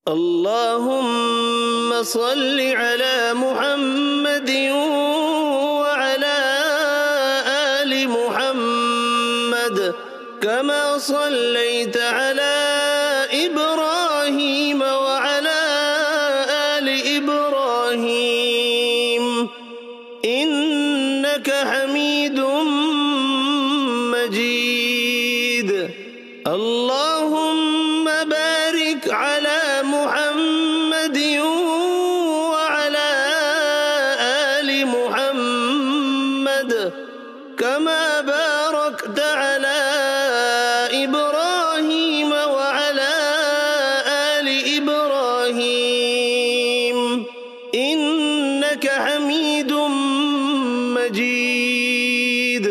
اللهم صل على محمد وعلى آل محمد كما صليت على إبراهيم وعلى آل إبراهيم إنك حميد مجيد. اللهم بارك على محمد وعلى آل محمد كما باركت على إبراهيم وعلى آل إبراهيم إنك حميد مجيد.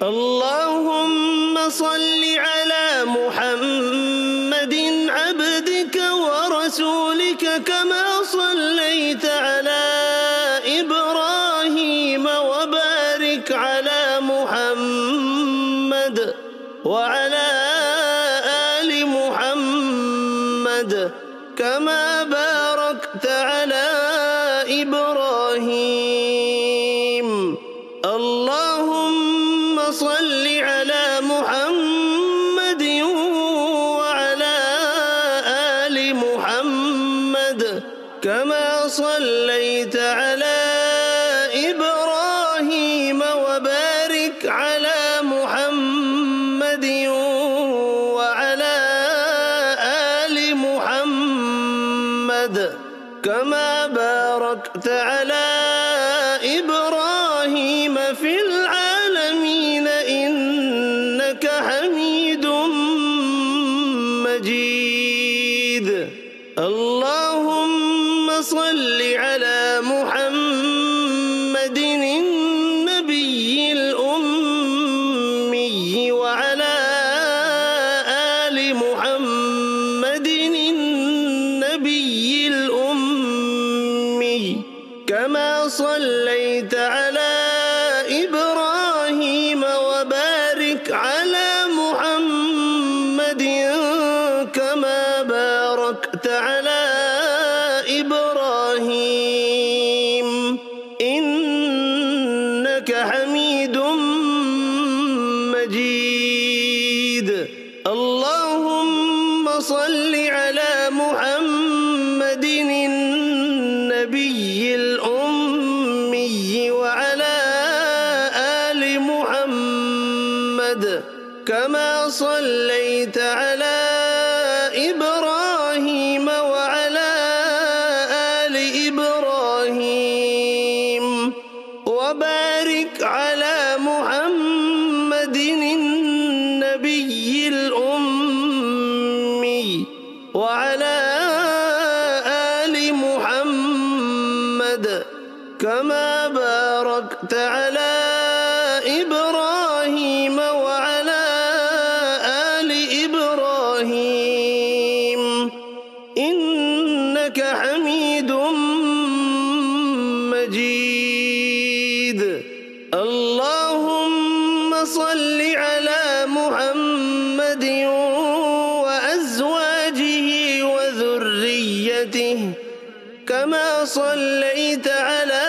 اللهم صل على محمد عبدك ورسولك كما صليت على إبراهيم وبارك على محمد وعلى آل محمد كما باركت على إبراهيم. اللهم صل على محمد وعلى آل محمد كما صليت على إبراهيم وبارك على محمد وعلى آل محمد كما باركت على إبراهيم في العالمين إنك حميد مجيد. اللهم صل على محمد النبي الأمي وعلى آل محمد النبي الأمي كما صليت على إبراهيم وبارك على محمد كما باركت على إبراهيم إنك حميد مجيد. اللهم صل على محمد النبي الأمي وعلى آل محمد كما صليت على إبراهيم وعلى آل إبراهيم وبارك على محمد النبي الأمي وعلى آل محمد كما باركت على إبراهيم وعلى آل إبراهيم إنك حميد مجيد. اللهم صل على محمد وأزواجه وذريته كما صليت على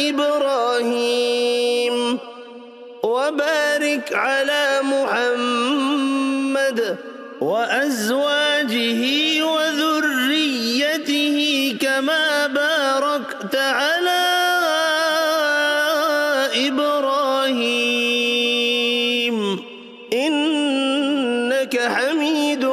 إبراهيم وبارك على محمد وأزواجه وذريته كما باركت على إبراهيم إنك حميد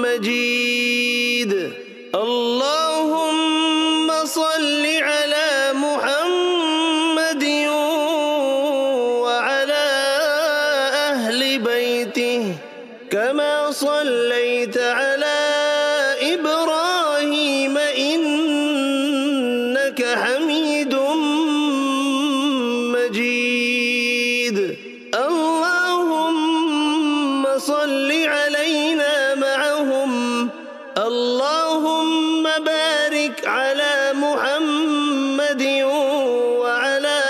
مجيد. اللهم صل على محمد وعلى أهل بيته كما صليت على إبراهيم إنك حميد مجيد. اللهم صل علينا معهم. اللهم بارك على محمد وعلى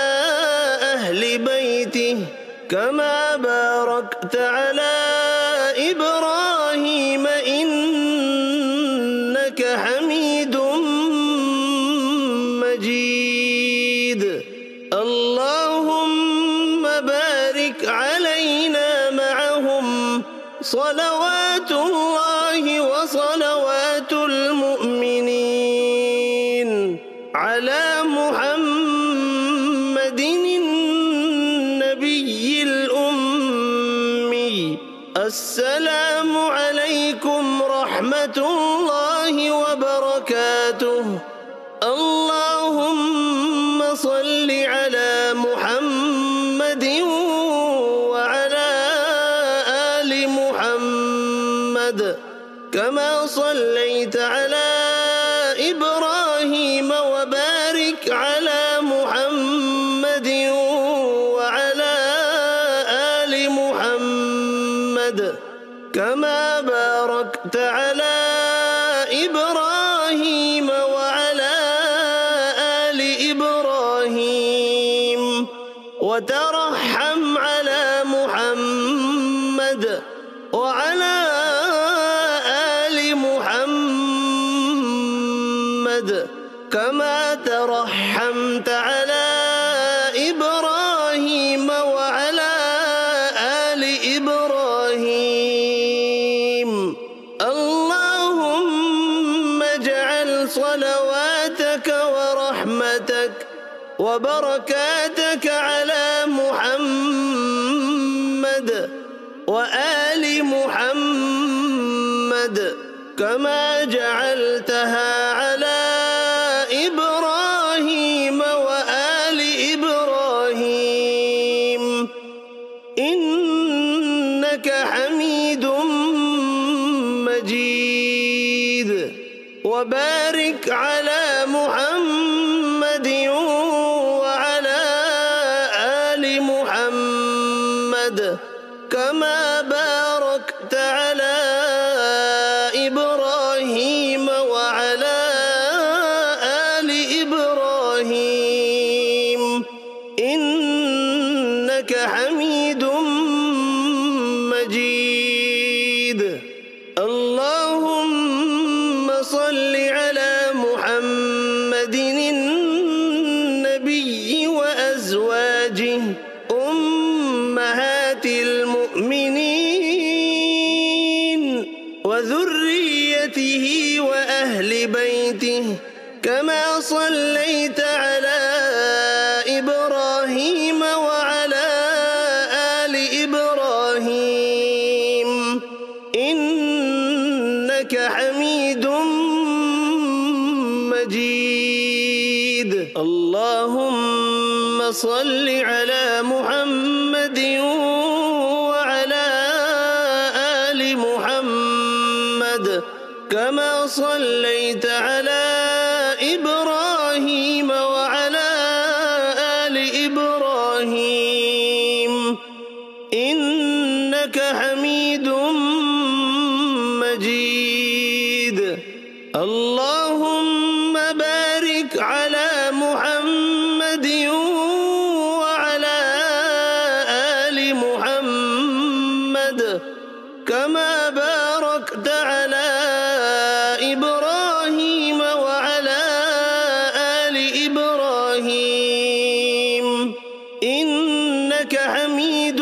أهل بيته كما باركت على إبراهيم إنك إنك حميد مجيد. اللهم بارك علينا معهم صلوات الله وصلوات المؤمنين على محمد النبي الأمي. السلام عليكم ورحمة الله وبركاته. اللهم صل على محمد وعلى آل محمد كما صليت على إبراهيم وبارك على محمد وعلى آل محمد كما باركت على إبراهيم وعلى آل إبراهيم. وترحم على محمد وعلى آل محمد كما ترحمت على إبراهيم وعلى آل إبراهيم. اللهم اجعل صلواتك ورحمتك وبركاتك على محمد وآل محمد كما جعلتها على إبراهيم وآل إبراهيم إنك حميد مجيد. وبارك على محمد وعلى آل محمد كما باركت على إبراهيم وعلى آل إبراهيم إنك حميد مجيد. اللهم صل على محمد النبي وأزواجه أمهات المؤمنين وذريته وأهل بيته كما صليت على إبراهيم وعلى آل إبراهيم إنك حميد مجيد. اللهم صل على محمد وعلى آل محمد كما صليت على إبراهيم وعلى آل إبراهيم إنك حميد مجيد. اللهم بارك على محمد وعلى آل محمد كما باركت على إبراهيم وعلى آل إبراهيم إنك حميد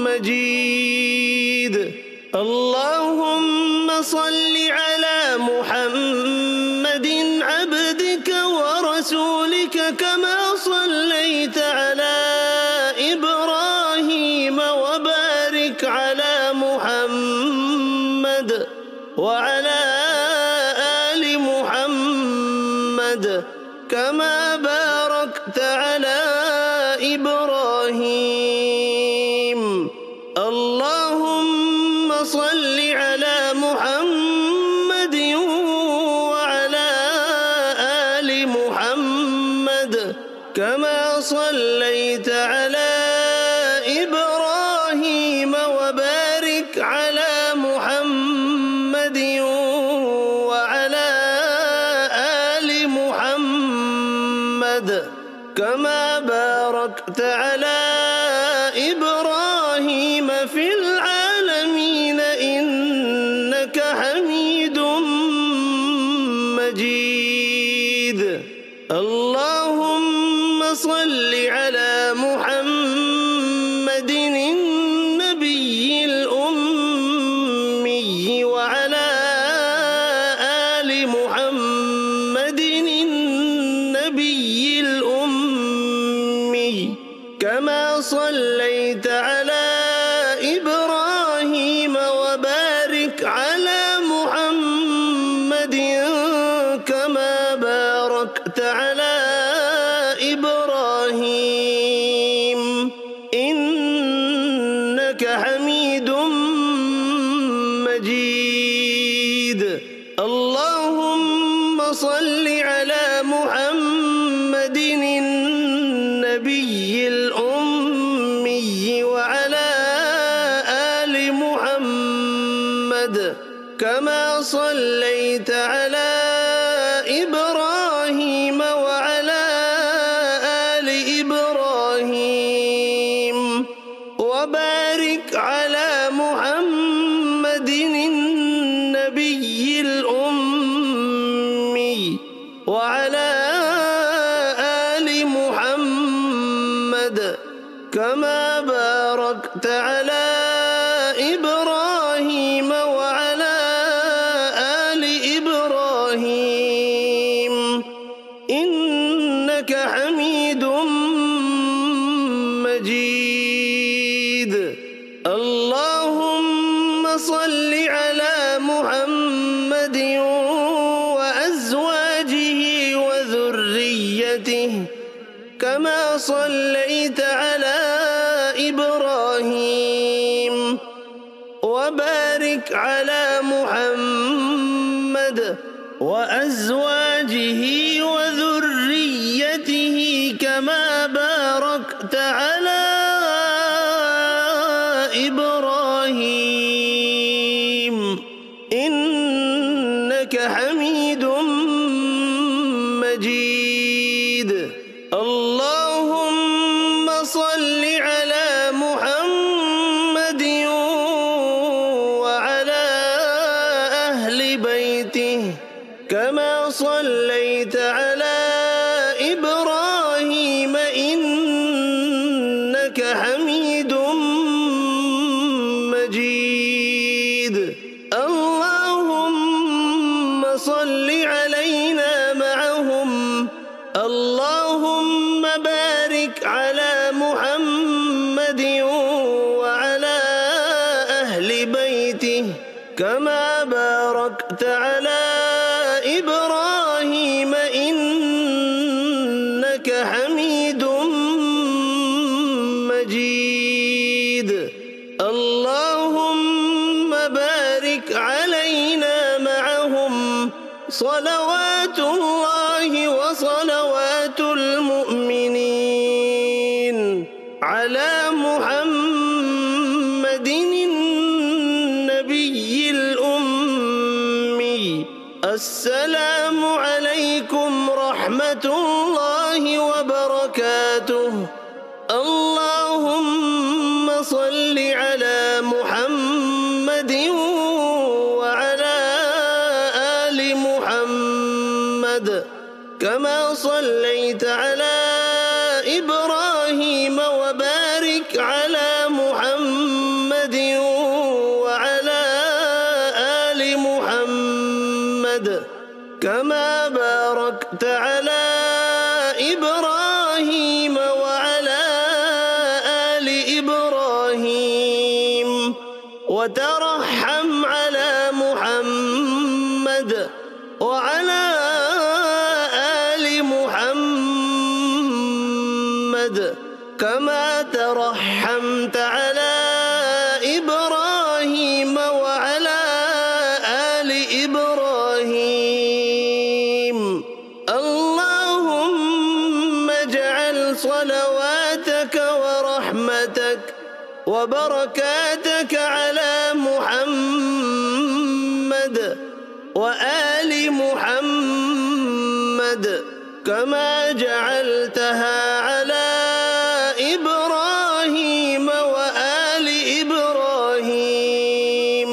مجيد. اللهم صل على محمد عبدك ورسولك كما صليت على إبراهيم وبارك على محمد وعلى آل محمد كما باركت على إبراهيم. اللهم صل على محمد وعلى آل محمد كما صليت على إبراهيم وبارك على محمد وعلى آل محمد كما باركت على إبراهيم في العالمين إنك حميد صل على محمد النبي الأمي وعلى آل محمد كما صليت على إبراهيم وعلى آل إبراهيم وبارك على محمد النبي الأمي وعلى آل محمد كما باركت على إبراهيم وعلى آل إبراهيم إنك حميد مجيد. اللهم صل على محمد وأزواجه وذريته كما صليت على إبراهيم وبارك على محمد وأزواجه وذريته كما باركت على إبراهيم إنك حميد مجيد. اللهم صل على محمد وعلى أهل بيته كما صليت على إبراهيم إنك حميد مجيد. اللهم صل علينا معهم. اللهم بارك على محمد وعلى أهل بيته كما باركت على إبراهيم إنك حميد مجيد. اللهم بارك علينا معهم صلوات الله وصلوات المؤمنين على محمد النبي الأمي. السلام عليكم ورحمة الله وبركاته. اللهم صل على محمد وعلى آل محمد كما صليت على إبراهيم وبارك على محمد وعلى آل محمد كما باركت على إبراهيم وعلى آل إبراهيم وترحم على محمد وعلى آل محمد كما ترحمت على إبراهيم وعلى آل إبراهيم. اللهم اجعل صلواتك ورحمتك وبركاتك على محمد وآل محمد كما جعلتها على إبراهيم وآل إبراهيم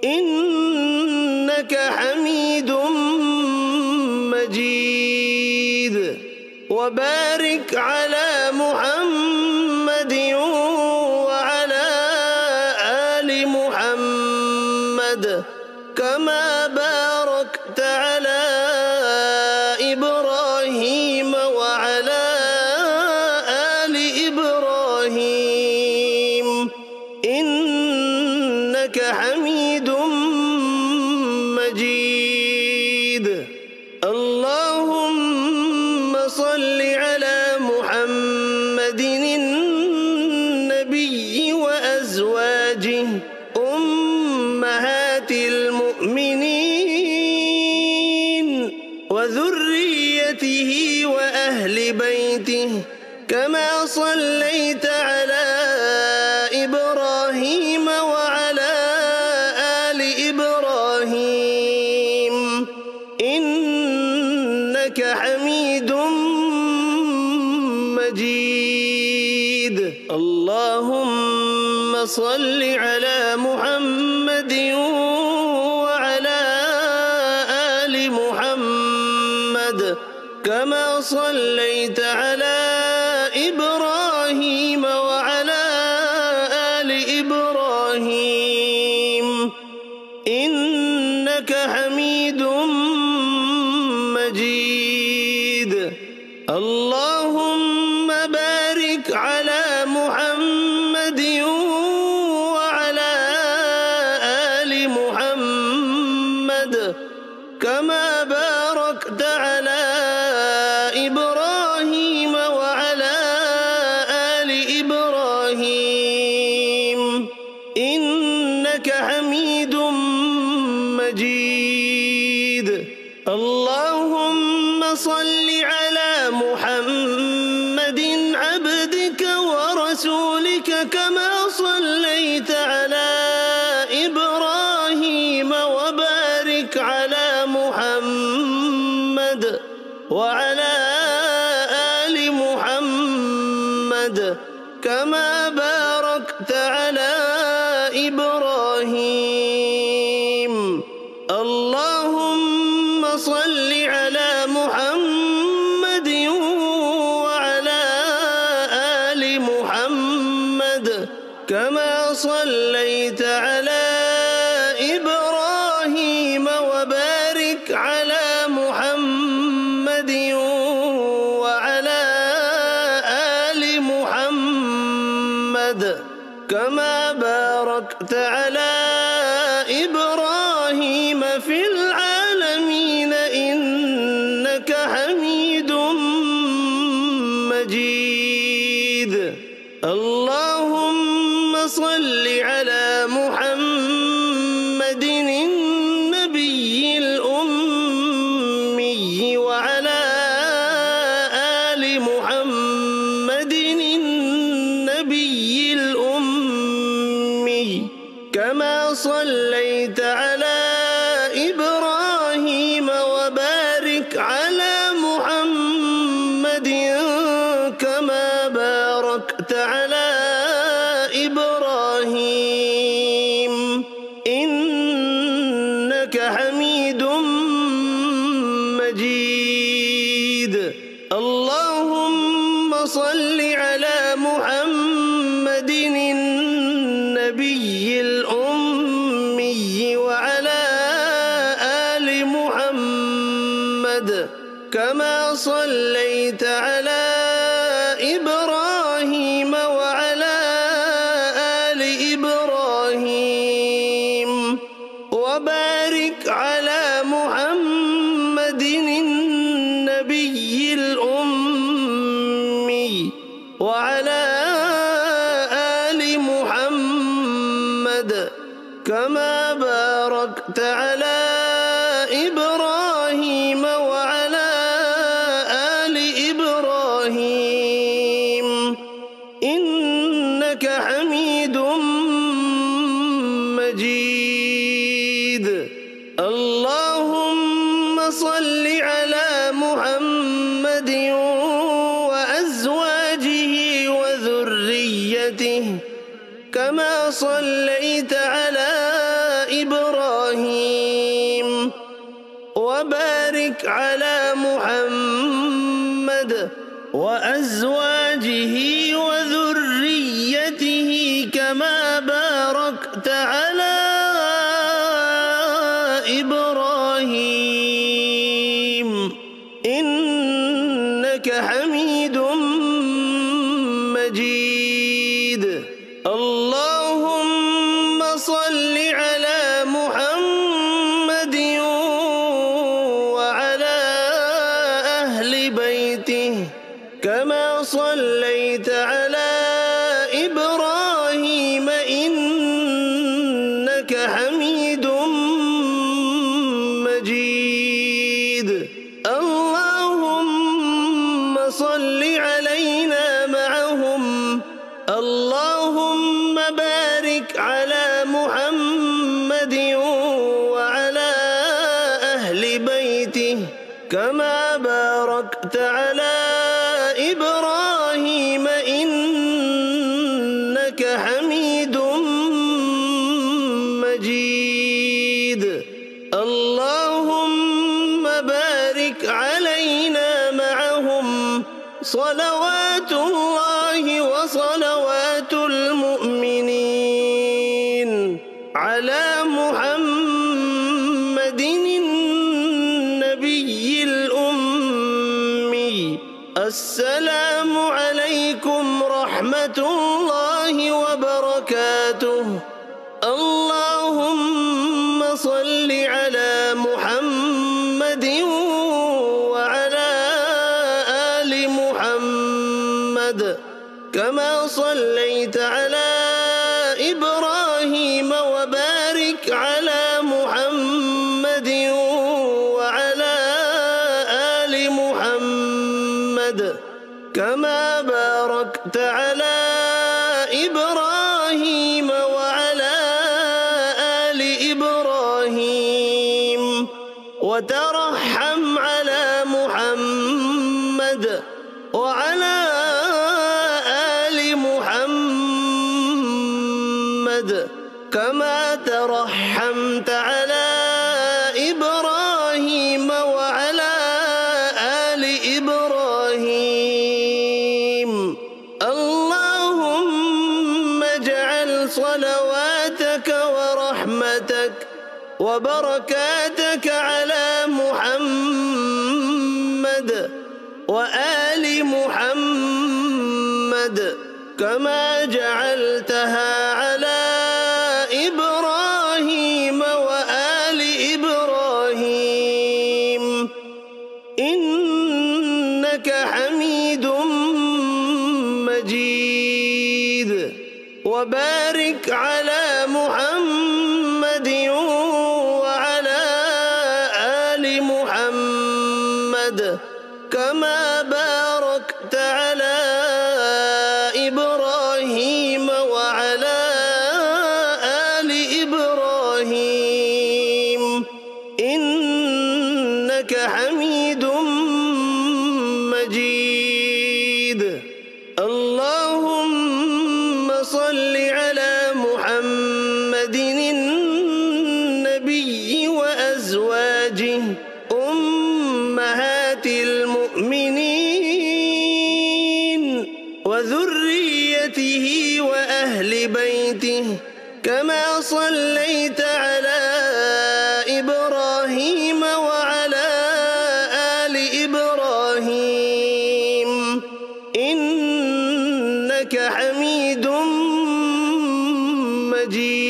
إنك حميد مجيد. وبارك على محمد وعلى آل محمد كما باركت على إبراهيم وعلى آل إبراهيم إنك حميد مجيد. اللهم صل على محمد النبي وأزواجه أمهات المؤمنين وذريته كما صليت على إبراهيم وعلى آل إبراهيم إنك حميد مجيد. اللهم صل على محمد وعلى آل محمد كما صليت على إبراهيم وعلى آل إبراهيم إنك حميد مجيد. اللهم بارك على محمد وعلى آل محمد كما باركت على إبراهيم وعلى آل إبراهيم إنك حميد مجيد. اللهم صل على محمد عبدك ورسولك كما صليت على إبراهيم وبارك على محمد وعلى آل محمد كما باركت على إبراهيم. اللهم صل على محمد وعلى آل محمد كما صليت على إبراهيم وبارك على محمد وعلى آل محمد كما باركت على إبراهيم في العالمين إنك حميد مجيد. اللهم صل على محمد النبي الأمي وعلى آل محمد النبي الأمي كما صليت على إبراهيم وبارك على محمد كما باركت على إبراهيم إنك حميد مجيد. اللهم صل على محمد النبي الأمي وعلى آل محمد كما صليت على إبراهيم وعلى آل إبراهيم وبارك على محمد النبي الأمي وعلى آل محمد كما باركت على إبراهيم وعلى آل إبراهيم إنك حميد مجيد. اللهم صل على محمد وأزواجه وذريته كما صليت على إبراهيم وبارك على محمد وأزواجه وذريته كما باركت على إبراهيم إنك حميد مجيد. اللهم صل على محمد وعلى أهل بيته كما صليت على إبراهيم إنك حميد أهل بيته كما باركت على إبراهيم إنك حميد مجيد. اللهم بارك علينا معهم صلوات الله وصلوات المؤمنين على محمد النبي الأمي. السلام عليكم ورحمة الله وبركاته. اللهم صل على محمد وعلى آل محمد كما صليت على إبراهيم وبارك على محمد وعلى آل محمد كما باركت على إبراهيم وعلى آل إبراهيم وترحم على محمد وعلى آل محمد كما ترحمت على إبراهيم وعلى آل إبراهيم. اللهم اجعل صلواتك ورحمتك وبركاتك على محمد وآل محمد كما جعلتها على إبراهيم وآل إبراهيم إنك حميد مجيد. وبارك على محمد وعلى آل محمد كما باركت على إبراهيم وعلى آل إبراهيم إنك حميد مجيد. اللهم صل على محمد النبي وأزواجه أمهات المؤمنين وذريته وأهل بيته كما صليت على إبراهيم وعلى آل إبراهيم إنك حميد مجيد.